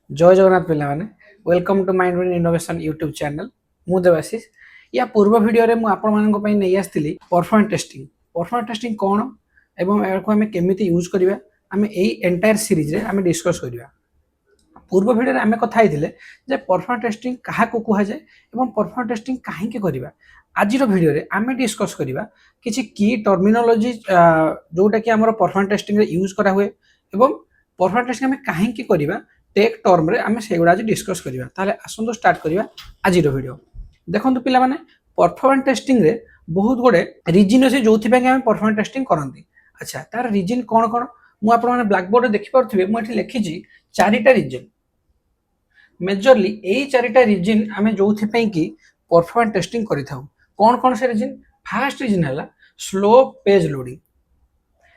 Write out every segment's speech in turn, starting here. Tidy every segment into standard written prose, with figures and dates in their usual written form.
जय जगन्नाथ पिला माने welcome to mind brain innovation YouTube channel मु देवाशीष या पूर्व वीडियो रे मु आपण मानक पई नै आस्थिली परफॉर्मेंस टेस्टिंग कोन एवं एको हमें केमिति यूज करिवा हमें एई एंटायर सीरीज रे हमें डिस्कस करिवा। पूर्व वीडियो रे हमें कथा आइथिले जे परफॉर्मेंस टेस्टिंग काहा को कुहा जाय एवं परफॉर्मेंस टेस्टिंग काहे के करिवा। आज रो वीडियो रे हमें डिस्कस करिवा किछि की टर्मिनोलॉजी जोटा कि हमर परफॉर्मेंस टेस्टिंग रे यूज करा हुए एवं परफॉर्मेंस टेस्टिंग हमें काहे के करिवा टेक टर्म रे आमे सेगुडा आज डिस्कस करिवा। ताले आसंतो स्टार्ट करिवा आज रो वीडियो। देखंतु पिला माने परफॉर्मेंस टेस्टिंग रे बहुत गोडे रीजन अछि जोथि पे हम परफॉर्मेंस टेस्टिंग करंती। अच्छा तार रीजन कोन कोन मु आपण माने ब्लैक बोर्ड रे देखि परथिबे मु एठी लिखिजी चारिटा रीजन मेजरली एई चारिटा रीजन आमे जोथि पे की परफॉर्मेंस टेस्टिंग करि थाउ। कोन कोन से रीजन फर्स्ट रीजन हला slow page loading.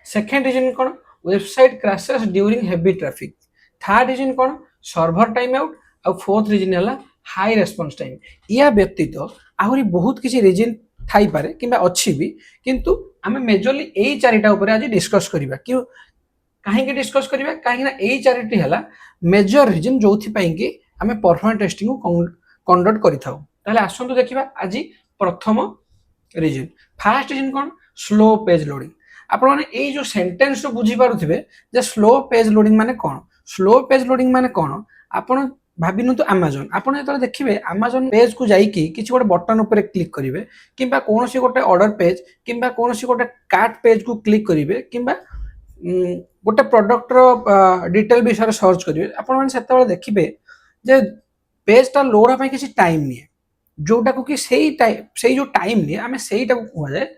Second reason कोन website crashes during heavy traffic. Third reason कोन सर्वर टाइम आउट और फोर्थ रीजन हला हाई रेस्पॉन्स टाइम। या व्यतीत आहुरी बहुत किसी रीजन थाई पारे किंबा अच्छी भी किंतु आमे मेजरली एई चारिटा ऊपर आज डिस्कस करिवा। क्यों काहे के डिस्कस करिवा काहे ना एई चारिटी हला मेजर रीजन जोथि पई कि आमे परफॉर्मेंस टेस्टिंग को कंडक्ट करि थाउ। ताले आसंतु देखिबा आज प्रथम रीजन फर्स्ट रीजन कोन स्लो पेज लोडिंग। आपण माने एई जो सेंटेंस रो बुझी पारुथिबे जे स्लो पेज लोडिंग माने कोन। स्लो पेज लोडिंग माने कोन आपण भाबिनु तो अमेज़न आपण जेतले देखिबे अमेज़न पेज को जाई कि किछि गोटे बटन ऊपर क्लिक करिवे किंबा कोनोसी गोटे ऑर्डर पेज किंबा कोनोसी गोटे कार्ट पेज को क्लिक करिवे किंबा गोटे प्रोडक्ट रो डिटेल विषय सर्च करिवे आपण माने सेतबेले देखिबे जे पेज ता लोड होय किछि टाइम निए जोटा को कि सेई जो टाइम निए आमे सेईटा को कहै जाय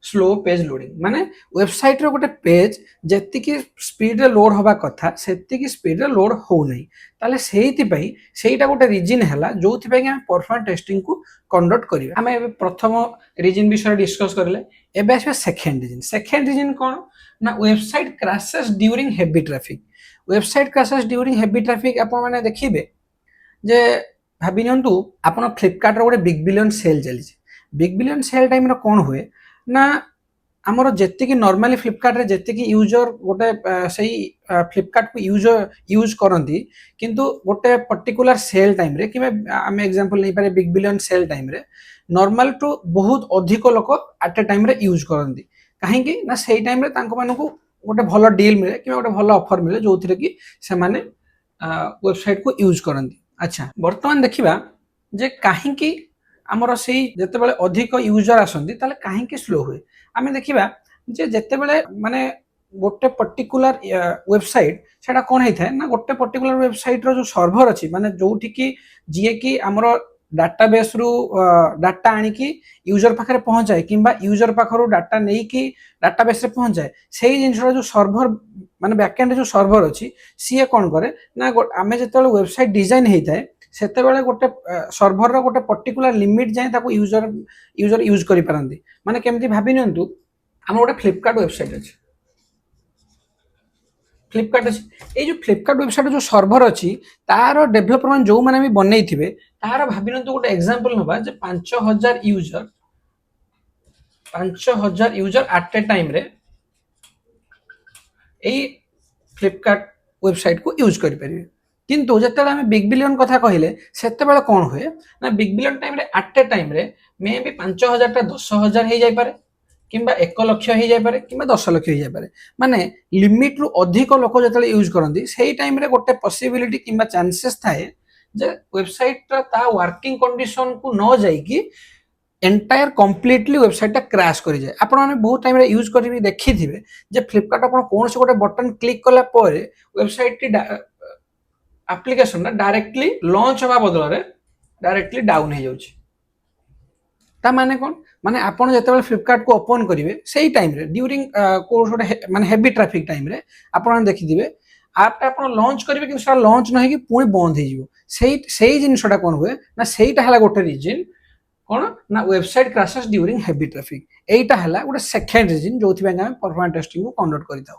स्लो पेज लोडिंग। माने वेबसाइट रो गोटे पेज जेति की स्पीड रे लोड होबा कथा सेति की स्पीड रे लोड हो नै ताले सेहिति पई सेईटा गोटे रीजन हला जोथि पई हम परफॉर्मेंस टेस्टिंग को कंडक्ट करिवे। आमे एबे प्रथम रीजन विषय डिस्कस करले एबे आसे सेकंड रीजन कोन ना website crashes during heavy traffic. Website crashes during heavy traffic आपण माने देखिबे जे भाबि नियंतु आपण फ्लिपकार्ट रो गोटे बिग बिलियन सेल चली बिग बिलियन सेल टाइम रो कोन हुए ना आमर जेति नॉर्मली फ्लिपकार्ट रे जेति यूजर गोटे सही फ्लिपकार्ट को यूज करती किंतु गोटे पर्टिकुलर सेल टाइम रे कि आम एग्जांपल नहीं पारे बिग बिलियन सेल टाइम रे नॉर्मल टू बहुत अधिक लोक एट ए टाइम रे यूज करती कहीं ना सेई टाइम रे तांको मानको गोटे भलो डील मिले कि गोटे भलो ऑफर मिले जो थिरे कि से माने वेबसाइट को यूज करती। अच्छा वर्तमान देखिबा जे कहीं आमर से जिते अधिक यूजर आसती कहीं स्लो हुए आम देखा जे जिते माने गोटे पर्टिकुलर वेबसाइट सेटा कौन होता है ना गोटे पर्टिकुलर वेबसाइट रो जो सर्वर अच्छी माने जोठी की जी की आमर डाटाबेस रु डाटा आनिकी यूजर पाखे पहुंचाए किंबा यूजर पाखर डाटा नहीं कि डाटाबेस रे पहुंचाए से जिनसा जो सर्वर माने बैकएंड जो सर्वर अच्छी सी कौन करे ना आम जो वेबसाइट डिजाइन होता है सेते बेले गोटे सर्वर रो गोटे पर्टिकुलर लिमिट जाए ताको यूजर यूज करि पारंती। माने केमती भाबि नियंतु हम गोटे फ्लिपकार्ट वेबसाइट अछि ए जो फ्लिपकार्ट वेबसाइट जो सर्वर अछि तार डेवलपर मान जो माने भी बनै थिबे तार भाबि नियंतु गोटे एग्जांपल नबा जे 5000 यूजर एट ए टाइम रे ए फ्लिपकार्ट वेबसाइट को यूज करि परिबे किंतु जते आम बिग बिलियन कथा कहले सेते बेले कौन हुए ना बिग बिलियन टाइम रे एट ए टाइम रे मे भी 5000 टा 10000 हो जाय पारे किंबा 1 लाख हो जाय पारे किंबा 10 लाख हो जाय पारे माने लिमिट रु अधिक लोक जते यूज करंती सेही टाइम रे गोटे पॉसिबिलिटी किंबा चांसेस थाए जे वेबसाइट ता वर्किंग कंडीशन को न जाई कि एंटायर कंप्लीटली वेबसाइट टा क्रैश करि जाय। आपण माने बहुत टाइम रे यूज करि देखि थिबे जे फ्लिपकार्ट आपण कोन से गोटे बटन क्लिक कला परे website T application directly launch होगा बदल रे डायरेक्टली डाउन हो जाउछि। ता माने कोन माने आपण जते फ्लिपकार्ट को ओपन करिवे सेही टाइम रे ड्यूरिंग कोर्स गोटे माने हेवी ट्रैफिक टाइम रे आपण देखि दिबे ऐप टा आपण लॉन्च करिवे कि सेटा लॉन्च न कि पुणी बंद हो जिवो सेही जिनसटा कोन हुए ना सेहीटा हला गोटे रीजन कोन ना website crashes during heavy traffic एटा हला गोटे सेकंड रीजन जोथि बे हम परफॉर्मेंस टेस्टिंग को कंडक्ट करिताउ।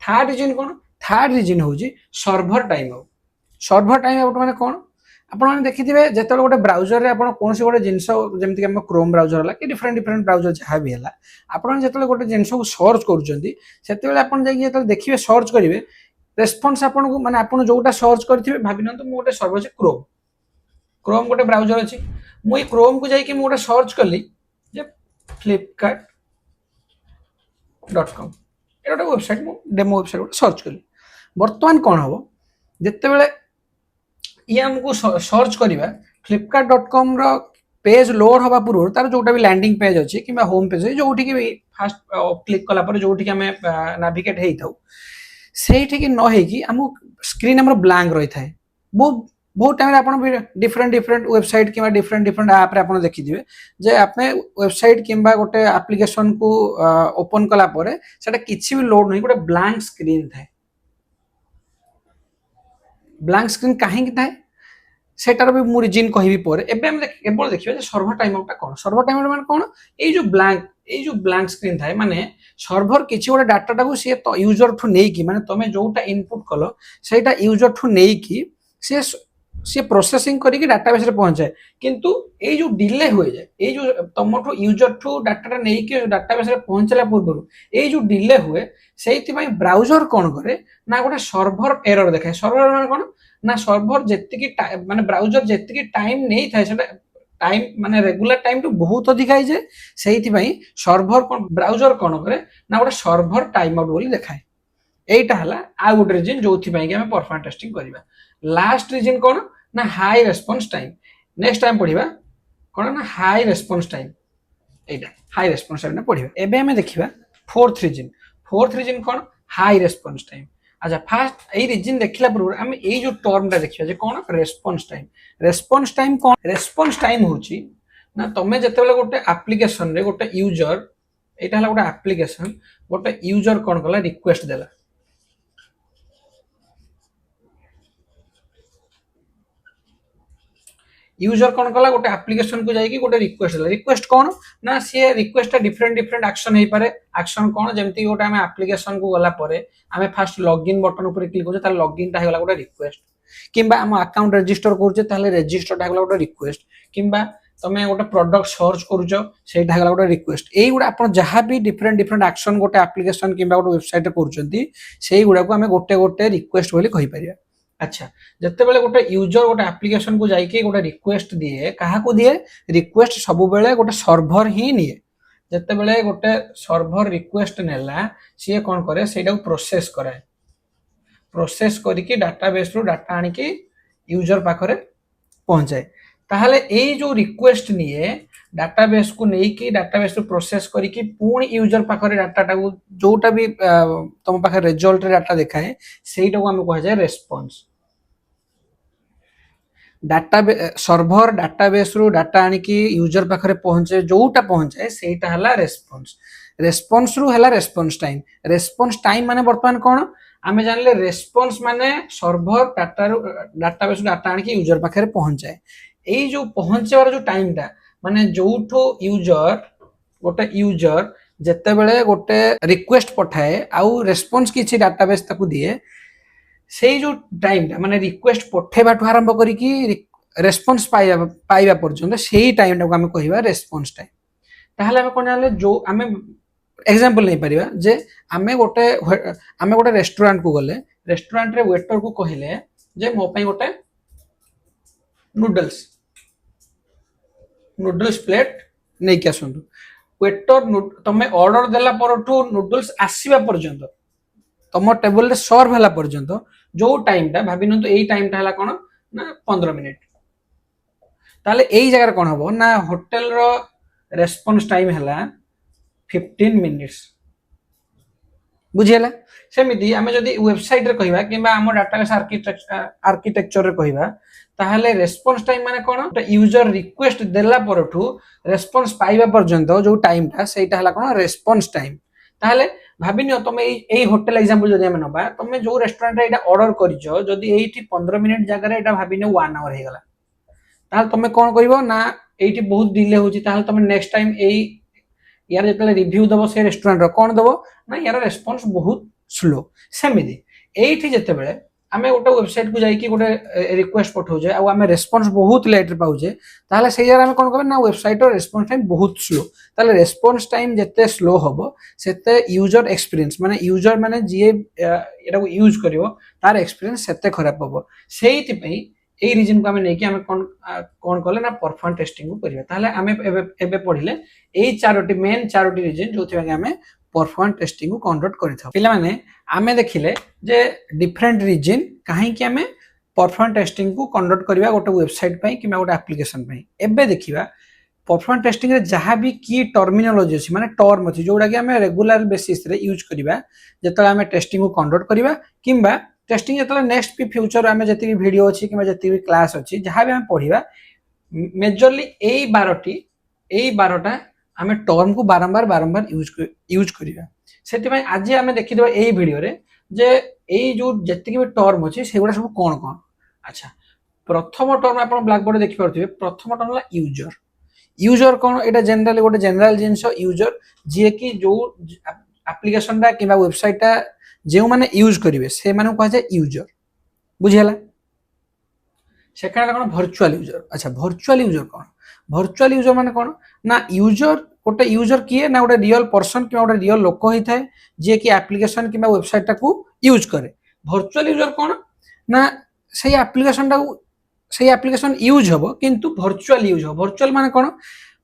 थर्ड रीजन कोन थर्ड रीजन होजी server time out. Server time out माने कोन आपण देखिथिबे जेते गोटे ब्राउजर रे आपण कोनसी गोटे जिंस जेमति हम क्रोम ब्राउजर हला कि डिफरेंट ब्राउजर जहाँ भी हला आपण जेते गोटे जिंस को सर्च करूचंती सेते बेले आपण जाई जेते देखिबे सर्च करिवे रेस्पॉन्स आपन को माने आपन जोटा सर्च करथिबे भाबिनंतु मु गोटे सर्वर अछि क्रोम क्रोम गोटे ब्राउजर अछि मु ई क्रोम को जाई कि मु गोटे सर्च करली जे flipkart.com ए गोटे वेबसाइट मु डेमो वेबसाइट गोटे सर्च करली वर्तमान कोन हबो जत्ते बेले ये हमको सर्च करिबा flipkart.com रो पेज लोड हवा पूर्व तार जोटा भी लैंडिंग पेज अछि किबा होम पेज जोठी कि फास्ट क्लिक कला पर जोठी कि हमें नेविगेट हेई थाउ सेठी कि न हे कि हम स्क्रीन हमर ब्लैंक रही थाए बहुत टाइम आप डिफरेंट डिफरेंट वेबसाइट कि डिफरेंट डिफरेंट आप देखी दिए जे आपने वेबसाइट किंबा गोटे एप्लिकेशन को ओपन कला परे सेटा किछि भी लोड नहीं गोटे ब्लैंक स्क्रीन थाए ब्लैंक स्क्रीन कहीं थाए सेटार भी मु रीजन कहबी पर एबे हम केवल देखिबा जे सर्वर टाइम आउट कोन सर्वर टाइम आउट माने कोन ए जो ब्लैंक स्क्रीन थाए माने सर्वर किछि गोटे डाटा को सी तो यूजर ठु नै कि माने तमे जोटा इनपुट कलो सेटा यूजर ठु नै कि सी प्रोसेसिंग करिक डाटाबेस रे पहुंच जाए किंतु ए जो डिले हो जाए ए जो तमठो यूजर ठु डाटा नै कि डाटाबेस रे पहुंचला पूर्व ए जो डिले हुए सेति पई ब्राउजर कोन करे ना गोटे सर्वर एरर देखाय सर्वर माने कोन ना सर्वर जेतिकी माने ब्राउजर जेतिकी टाइम नै थाए सेटा टाइम माने रेगुलर टाइम टू बहुत अधिक आइ जे सेति पई सर्वर कोन ब्राउजर कोन करे ना गोटे सर्वर टाइम आउट बोली देखाय एटा हला आ गोटे रीजन जोथि पई कि हम परफॉर्मेंस टेस्टिंग करिबा लास्ट रीजन कोन ना high response time next time पढिबा कोन ना हाई रेस्पॉन्स टाइम एटा हाई रेस्पॉन्स टाइम ना पढिबा एबे हम देखिबा फोर्थ रीजन कोन हाई रेस्पॉन्स टाइम अच्छा फास्ट ए रीजन देखला पर हम ए जो टर्म ता देखिबा जे कोन रेस्पॉन्स टाइम होची ना तमे जते बेले गोटे एप्लीकेशन रे गोटे यूजर एटा हला गोटे एप्लीकेशन गोटे यूजर कोन कला रिक्वेस्ट देला यूजर कौन कला गोटे एप्लिकेशन को जाई गोटे रिक्वेस्ट कौन ना सी रिक्वेस्ट डिफरेंट डिफरेंट एक्शन हे पारे एक्शन कौन जेमती गोटे हम एप्लिकेशन को गला परे हमें फास्ट लॉगिन बटन ऊपर क्लिक करछे तार लॉगिन ता हेला गोटे रिक्वेस्ट किंबा हम अकाउंट रजिस्टर करछे ताले रजिस्टर ता हेला गोटे रिक्वेस्ट किंबा तमे गोटे प्रोडक्ट सर्च करूछो सेटा हेला गोटे रिक्वेस्ट एई गुडा आपण जहां भी डिफरेंट डिफरेंट एक्शन गोटे एप्लिकेशन किंबा गोटे वेबसाइट रे करूछंती सेई गुडा को हमें गोटे गोटे रिक्वेस्ट बोली कहि परिया अच्छा जते बेले गोटे यूजर गोटे एप्लिकेशन को जाई के गोटे रिक्वेस्ट दिए कहा को दिए रिक्वेस्ट सब बेले गोटे सर्वर ही निए जते बेले गोटे सर्वर रिक्वेस्ट नेला सी कोन करे सेटा को प्रोसेस करिके डाटाबेस रो डाटा आनी के यूजर पाखरे पहुंचाए ताहले ए जो रिक्वेस्ट निए डाटाबेस को नै कि डाटाबेस रो प्रोसेस करिके पूर्ण यूजर पाखरे डाटा को जोटा भी तम पाखरे रिजल्ट रे डाटा देखाए सेटा को हम कह जाय रेस्पॉन्स डाटा सर्वर डाटाबेस रो डाटा आनी कि यूजर पाखरे पहुंचे जोटा पहुंचाए सेटा हला रेस्पॉन्स रू हला रेस्पॉन्स टाइम माने वर्तमान कोन आमे जानले रेस्पॉन्स माने सर्वर डाटाबेस डाटा आनी कि यूजर पाखरे पहुंचाए एई जो पहुंचेवार जो टाइम टा माने जोठो गोटे यूजर जते बेले गोटे रिक्वेस्ट पठाए आउ रेस्पॉन्स किछि डाटाबेस ताकू दिए से जो टाइम टा माने रिक्वेस्ट पठेबा ठु आरंभ करी कि रेस्पॉन्स पाइबा पर्यंत सेही टाइम टा को हम कहिबा रेस्पॉन्स टाइम ताहले हम कोन जानले जो हमें एग्जांपल नै परिबा जे हमें गोटे रेस्टोरेंट को गले रेस्टोरेंट रे वेटर को कहिले जे मो पई गोटे नूडल्स प्लेट नै के आसंतु वेटर तमे ऑर्डर देला परठू नूडल्स आसीबा पर्यंत तम टेबल रे सर्व हला पर्यंत जो टाइम टा भाबिनंतु एई टाइम टा हला कोन ना 15 मिनिट ताले एई जगह कोन हबो ना होटल रो रेस्पॉन्स टाइम हला 15 मिनिट्स बुझियला सेमिति हमें जदी वेबसाइट रे कहिबा किबा हम डाटाबेस आर्किटेक्चर रे कहिबा ताहले रेस्पॉन्स टाइम माने कोन यूजर रिक्वेस्ट देला परठू रेस्पॉन्स पाइबा पर्यंत जो टाइम टा सेटा हला कोन रेस्पॉन्स टाइम ताहले भाबिनियो तमे एई होटल एग्जांपल जदी हम नबा तमे जो रेस्टोरेंट रे एटा ऑर्डर करिछो जदी एठी 15 मिनिट जगह रे एटा भाबिनियो 1 आवर हे गला ताहले तमे कोन करिवो ना एठी बहुत डिले होची ताहले तमे नेक्स्ट टाइम एई यार जतले रिव्यू दबो से रेस्टोरेंट रो कोन दबो ना यार रेस्पॉन्स बहुत स्लो सेमिति एठी जते बेले आमे गोटे वेबसाइट को जाइए गोटे रिक्वेस्ट पठाऊे आम रेस्पन्स बहुत लेट पाचे ताहले से आम कौन करें ना वेबसाइट रेस्पन्स टाइम बहुत स्लो ताहले रेस्पन्स टाइम जिते स्लो हम से यूजर एक्सपीरियंस माने यूजर माने जी एटा यूज करिवो तार एक्सपीरियंस सेते खराब हम से यही रिजन को आम नहीं आम कौन कले ना परफॉर्मेंस टेस्टिंग को करिया ताहले आम एबे पढ़िले एई चारोटी मेन चारोटी रिजन जो आम परफॉर्मेंस टेस्टिंग को कंडक्ट करिथाउ पिला माने आमे देखिले जे डिफरेंट रीजन कहीं कि आमे परफॉर्मेंस टेस्टिंग को कंडक्ट करबा गोटे वेबसाइट पई कि गोटे एप्लिकेशन पई एबे देखिबा परफॉर्मेंस टेस्टिंग रे जहां भी की टर्मिनोलॉजी अछि माने टर्म अछि जोडा कि आमे रेगुलर बेसिस रे यूज करबा जतले आमे टेस्टिंग को कंडक्ट करबा किंबा टेस्टिंग जतले नेक्स्ट भी फ्यूचर आमे जति भी वीडियो अछि किंबा जति भी क्लास अछि जहां भी आमे पढिबा मेजरली एई 12टा आमे टर्म को बारंबार बारंबार यूज करिया सेति में आज आमे देखि देबा एई वीडियो रे जे एई जो जति भी टर्म अछि सेगुडा सब कोन कोन अच्छा प्रथम टर्म आपण ब्लैक बोर्ड देखि परथिबे प्रथम टर्म ला यूजर यूजर कोन एटा जनरली गोटे जनरल जिंस यूजर जे कि जो एप्लिकेशन टा किबा वेबसाइट टा जे माने यूज करिवे से माने कह जाय यूजर बुझियला सेकेंड कोन वर्चुअल यूजर अच्छा वर्चुअल यूजर कोन वर्चुअल यूजर माने कोन ना यूजर गोटे यूजर किए ना गोटे रियल पर्सन कि गोटे रियल लोक होई थाए जे कि एप्लिकेशन किबा वेबसाइट टा को यूज करे वर्चुअल यूजर कोन ना सही एप्लिकेशन टा सही एप्लिकेशन यूज हबो किंतु वर्चुअल यूज हो वर्चुअल माने कोन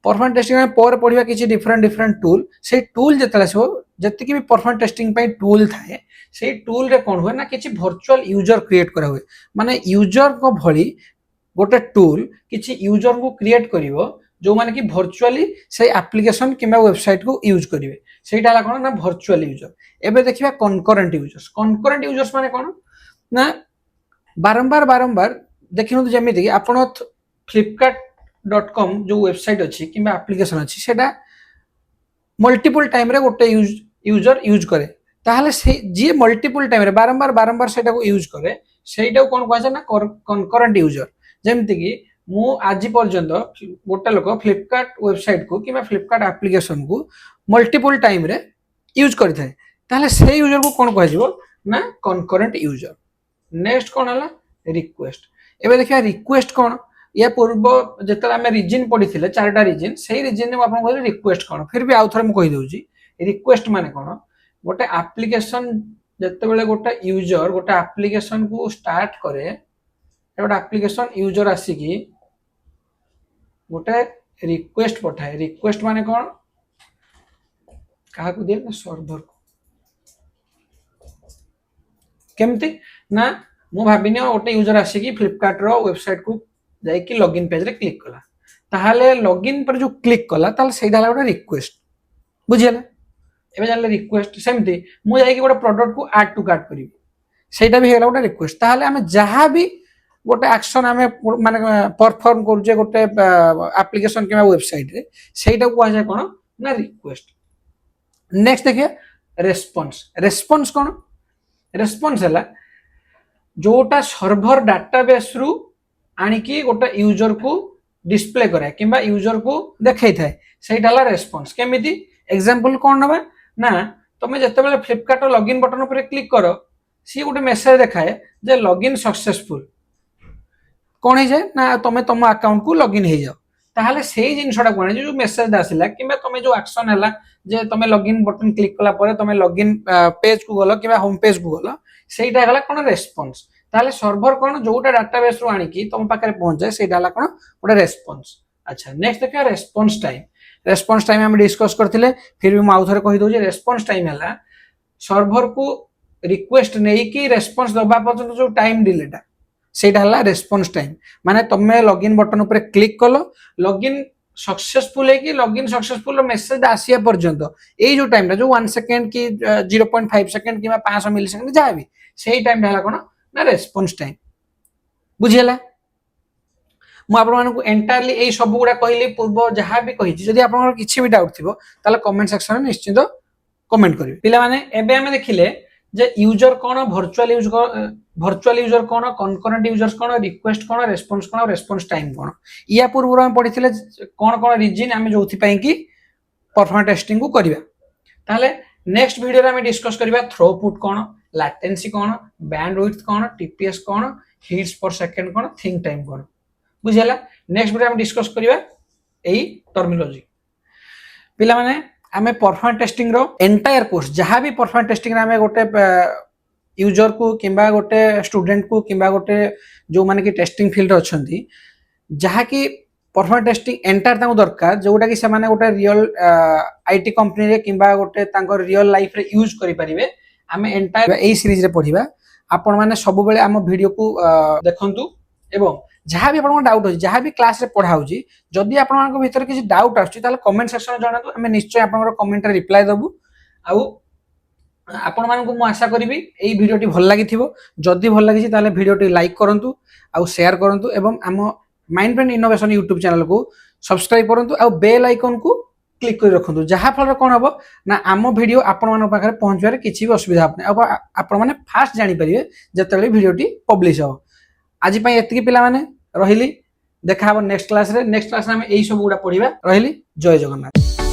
परफॉर्मेंस टेस्टिंग में पर पढिबा किछि डिफरेंट डिफरेंट टूल से टूल जतला से जति कि भी परफॉर्मेंस टेस्टिंग पई टूल थाए से टूल रे कोन होय ना किछि वर्चुअल यूजर क्रिएट करा हुए माने यूजर को भली गोटे टूल किछि यूजर को क्रिएट करिवो जो माने कि वर्चुअली से एप्लिकेशन किबा वेबसाइट को यूज करिवे सेटा ला कोन ना वर्चुअल यूजर एबे देखिबा कनकरेंट यूजर्स माने कोन ना बारंबार बारंबार देखिनु जेमिति कि आपण flipkart.com जो वेबसाइट अछि किबा एप्लिकेशन अछि सेटा मल्टीपल टाइम रे गोटे यूजर यूज करे ताहले से जे मल्टीपल टाइम रे बारंबार बारंबार सेटा को यूज करे सेटा को कोन कहै ना कनकरेंट यूजर जेमिति कि मु आज पर्यंत गोटे लोक फ्लिपकार्ट वेबसाइट को किबा फ्लिपकार्ट एप्लिकेशन को मल्टीपल टाइम रे यूज करिथाय ताहले से यूजर को कोन कहै जिवो ना कनकरेंट यूजर नेक्स्ट कोन हला रिक्वेस्ट एबे देखिया रिक्वेस्ट कोन या पूर्व जतले आमे रीजन पढिथिले चारटा रीजन सेही रीजन ने आपन कहले रिक्वेस्ट कोन फिर भी आउ थरे म कहि दउची रिक्वेस्ट माने कोन गोटे एप्लिकेशन जते बेले गोटे यूजर गोटे एप्लिकेशन को स्टार्ट करे गोटे एप्लिकेशन यूजर आसी की गोटे रिक्वेस्ट पठाए रिक्वेस्ट माने कोन कहा को दे सर्वर को केमती ना मु भाबिनी गोटे यूजर आसी की फ्लिपकार्ट रो वेबसाइट को जाई की लॉगिन पेज रे क्लिक कला ताहाले लॉगिन पर जो क्लिक कला ताल सेडा ला गोटे रिक्वेस्ट बुझियला एबे जानले रिक्वेस्ट सेमती मु जाई की गोटे प्रोडक्ट को ऐड टू कार्ट करी सेटा भी हेला गोटे रिक्वेस्ट ताहाले हमें जहां भी गोटे एक्शन आमे माने परफॉर्म करू जे गोटे एप्लिकेशन किबा वेबसाइट रे सेटा को आजे कोन ना रिक्वेस्ट नेक्स्ट देखिए रेस्पॉन्स कोन रेस्पॉन्स हला जोटा सर्वर डाटाबेस रु आनी की गोटे यूजर को डिस्प्ले करे किबा यूजर को देखाई थाए सेटा हला रेस्पॉन्स केमिति एग्जांपल कोन नबा ना तमे जते बेले फ्लिपकार्ट लॉगिन बटन ऊपर क्लिक करो सी गोटे मेसेज देखाए जे लॉगिन सक्सेसफुल कौन है जाए ना तुम तुम अकाउंट को लॉगिन हो जाओ ताहले सेही जिनसटा कोन जो मेसेज आसिला किबा तुम जो एक्शन हला जे तुम लॉगिन बटन क्लिक कला परे तुम लॉगिन पेज को गलो किबा होम पेज को गलो सेटा हला कोन रेस्पॉन्स ताहले सर्वर कोन जोटा डाटाबेस रु आनी की तुम पाखरे पहुंच जाए सेटा हला कोन गोटे रेस्पॉन्स अच्छा नेक्स्ट देखिया रेस्पॉन्स टाइम हम डिस्कस करथिले फिर भी माउ थरे कहि दउ जे रेस्पॉन्स टाइम हला सर्वर को रिक्वेस्ट नै की रेस्पॉन्स दबा पर्यंत जो टाइम डिलेटा सेटा हला रेस्पॉन्स टाइम माने तमे लॉगिन बटन ऊपर क्लिक कलो लॉगिन सक्सेसफुल है कि लॉगिन सक्सेसफुल मेसेज आसिया पर्यंत ए जो टाइम ता जो 1 सेकंड की 0.5 सेकंड किबा 500 मिली सेकंड जा भी सेही टाइम हला कोन ना रेस्पॉन्स टाइम बुझियला मु आपन मानकु एंटायरली ए सब गुडा कहली पूर्व जहां भी कहि जदि आपन किछि भी डाउट थिबो ताले कमेंट सेक्शन में निश्चित कमेंट करिवे पिला माने एबे हमें देखिले जे यूजर कोन वर्चुअल यूजर कोन कनकरेंट यूजर्स कोन रिक्वेस्ट कोन रेस्पॉन्स टाइम कोन या पूर्व हम पढिथिले कोन कोन रीजन हम जोथि पई कि परफॉर्मेंस टेस्टिंग को करिवा ताले नेक्स्ट वीडियो रे हम डिस्कस करिवा थ्रूपुट कोन ଲାଟେନ୍ସି କ'ଣ, ବ୍ୟାଣ୍ଡ ୱିଡ୍ଥ କ'ଣ, TPS କ'ଣ, ହିଟ୍ସ पर सेकंड କ'ଣ, थिंक टाइम କ'ଣ। बुझिला। नेक्स्ट वीडियो हम डिस्कस करिवा एई टर्मिनोलॉजी। पिला माने आमे परफॉर्मेंस टेस्टिंग रो एंटायर कोर्स जहां भी परफॉर्मेंस टेस्टिंग रे आमे गोटे यूजर को किंबा गोटे स्टूडेंट को किंबा गोटे जो माने कि टेस्टिंग फील्ड रे अछंती जहा कि परफॉर्मेंस टेस्टिंग एंटायर ताको दरकार जोटा कि से माने गोटे रियल आईटी कंपनी रे किंबा गोटे तांको रियल लाइफ रे यूज करि परिबे। आमे एंटायर एई सीरीज रे पढिबा। आपण माने सब बेले आम वीडियो को देखंतु एवं जहाँ भी आपन डाउट होची जहाँ भी क्लास रे पढ़ा होची जदि आपन मानक भीतर किछि डाउट आछी ताले कमेंट सेक्शन में जणातु हमें निश्चय आपन कमेंट रे रिप्लाई दबु। आउ आपण मानक मु आशा करिवि एई वीडियोटी भल लागिथिबो। जदि भल लागिछि ताले वीडियोटी लाइक करंतु आउ शेयर करंतु एवं आम mind brain innovation YouTube channel को सब्सक्राइब करंतु आउ बेल आइकन को क्लिक कर रखंतु जहाँ फल कोन हबो ना आम वीडियो आपण मानक पाखरे पहुंचबारे किछि भी असुविधा आपने आपण माने फास्ट जानि परिबे जतले वीडियोटी पब्लिश हो। आज पई एतिकी पिला माने रहिली देखा हबो नेक्स्ट क्लास रे। नेक्स्ट क्लास रे हम एई सब गुडा पढिबा। रहिली। जय जगन्नाथ।